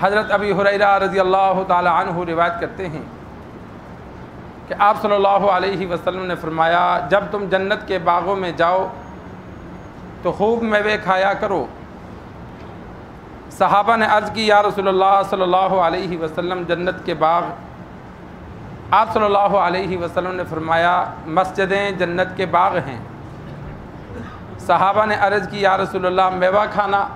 حضرت ابی ہریرہ رضی اللہ تعالی عنہ روایت کرتے ہیں کہ آپ صلی اللہ علیہ وسلم نے فرمایا، جب تم جنت کے باغوں میں جاؤ تو خوب میوے کھایا کرو۔ صحابہ نے عرض کی، یا رسول اللہ صلی اللہ علیہ وسلم جنت کے باغ؟ آپ صلی اللہ علیہ وسلم نے فرمایا، مسجدیں جنت کے باغ ہیں۔ صحابہ نے عرض کی، یا رسول اللہ میوہ کھانا؟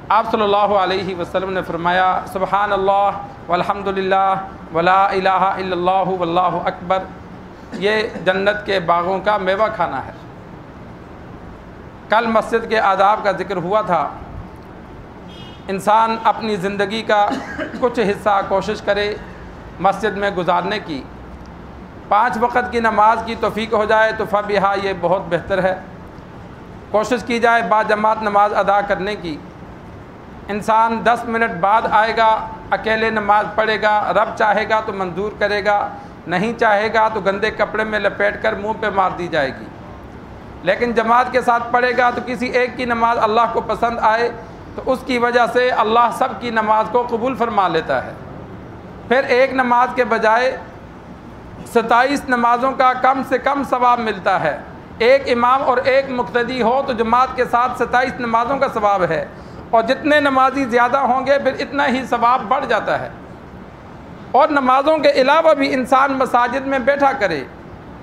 آپ صلی اللہ علیہ وسلم نے فرمایا، سبحان اللہ والحمدللہ ولا الہ الا اللہ واللہ اکبر، یہ جنت کے باغوں کا میوہ کھانا ہے۔ کل مسجد کے آداب کا ذکر ہوا تھا۔ انسان اپنی زندگی کا کچھ حصہ کوشش کرے مسجد میں گزارنے کی۔ 5 وقت کی نماز کی توفیق ہو جائے تو فبہا، یہ بہت بہتر ہے۔ کوشش کی جائے با جماعت نماز ادا کرنے کی۔ انسان 10 منٹ بعد آئے گا، اکیلے نماز پڑھے گا، رب چاہے گا تو منظور کرے گا، نہیں چاہے گا تو گندے کپڑے میں لپیٹ کر منہ پہ مار دی جائے گی۔ لیکن جماعت کے ساتھ پڑھے گا تو کسی ایک کی نماز اللہ کو پسند آئے تو اس کی وجہ سے اللہ سب کی نماز کو قبول فرما لیتا ہے۔ پھر ایک نماز کے بجائے 27 نمازوں کا کم سے کم ثواب ملتا ہے۔ ایک امام اور ایک مقتدی ہو تو جماعت کے ساتھ 27 نمازوں کا ثواب ہے، اور جتنے نمازی زیادہ ہوں گے پھر اتنا ہی ثواب بڑھ جاتا ہے۔ اور نمازوں کے علاوہ بھی انسان مساجد میں بیٹھا کرے۔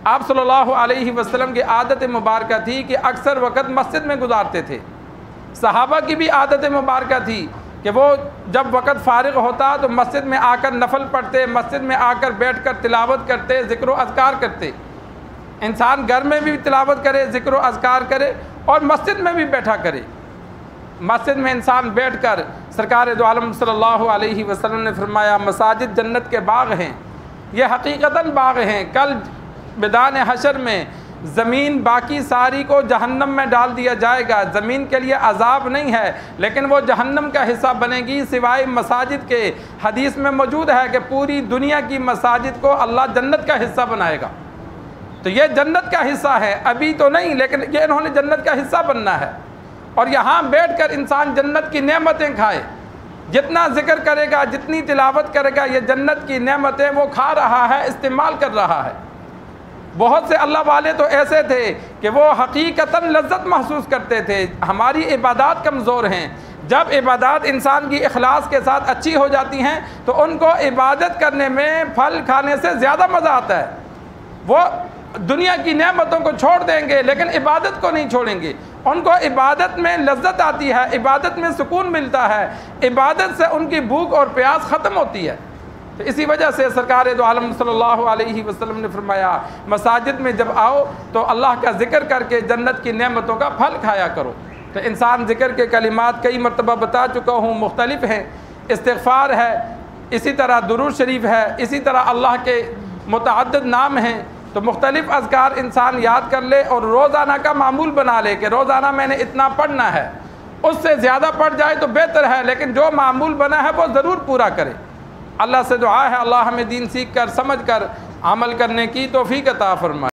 آپ صلی اللہ علیہ وسلم کی عادت مبارکہ تھی کہ اکثر وقت مسجد میں گزارتے تھے۔ صحابہ کی بھی عادت مبارکہ تھی کہ وہ جب وقت فارغ ہوتا تو مسجد میں آ کر نفل پڑھتے، مسجد میں آ کر بیٹھ کر تلاوت کرتے، ذکر و اذکار کرتے۔ انسان گھر میں بھی تلاوت کرے، ذکر و اذکار کرے، اور مسجد میں بھی بیٹھا کرے۔ مسجد میں انسان بیٹھ کر سرکار دو عالم صلی اللہ علیہ وسلم نے فرمایا، مساجد جنت کے باغ ہیں۔ یہ حقیقتاً باغ ہیں۔ کل میدان حشر میں زمین باقی ساری کو جہنم میں ڈال دیا جائے گا۔ زمین کے لیے عذاب نہیں ہے، لیکن وہ جہنم کا حصہ بنے گی سوائے مساجد کے۔ حدیث میں موجود ہے کہ پوری دنیا کی مساجد کو اللہ جنت کا حصہ بنائے گا۔ تو یہ جنت کا حصہ ہے، ابھی تو نہیں، لیکن یہ انہوں نے جنت کا حصہ بننا ہے۔ اور یہاں بیٹھ کر انسان جنت کی نعمتیں کھائے۔ جتنا ذکر کرے گا، جتنی تلاوت کرے گا، یہ جنت کی نعمتیں وہ کھا رہا ہے، استعمال کر رہا ہے۔ بہت سے اللہ والے تو ایسے تھے کہ وہ حقیقتاً لذت محسوس کرتے تھے۔ ہماری عبادات کمزور ہیں۔ جب عبادات انسان کی اخلاص کے ساتھ اچھی ہو جاتی ہیں تو ان کو عبادت کرنے میں پھل کھانے سے زیادہ مزہ آتا ہے۔ وہ دنیا کی نعمتوں کو چھوڑ دیں گے لیکن عبادت کو نہیں چھوڑیں گے۔ ان کو عبادت میں لذت آتی ہے، عبادت میں سکون ملتا ہے، عبادت سے ان کی بھوک اور پیاس ختم ہوتی ہے۔ تو اسی وجہ سے سرکار دو عالم صلی اللہ علیہ وسلم نے فرمایا، مساجد میں جب آؤ تو اللہ کا ذکر کر کے جنت کی نعمتوں کا پھل کھایا کرو۔ تو انسان ذکر کے کلمات کئی مرتبہ بتا چکا ہوں، مختلف ہیں۔ استغفار ہے، اسی طرح درود شریف ہے، اسی طرح اللہ کے متعدد نام ہیں۔ تو مختلف اذکار انسان یاد کر لے اور روزانہ کا معمول بنا لے کہ روزانہ میں نے اتنا پڑھنا ہے۔ اس سے زیادہ پڑھ جائے تو بہتر ہے، لیکن جو معمول بنا ہے وہ ضرور پورا کرے۔ اللہ سے دعا ہے اللہ ہمیں دین سیکھ کر، سمجھ کر عمل کرنے کی توفیق عطا فرمائے۔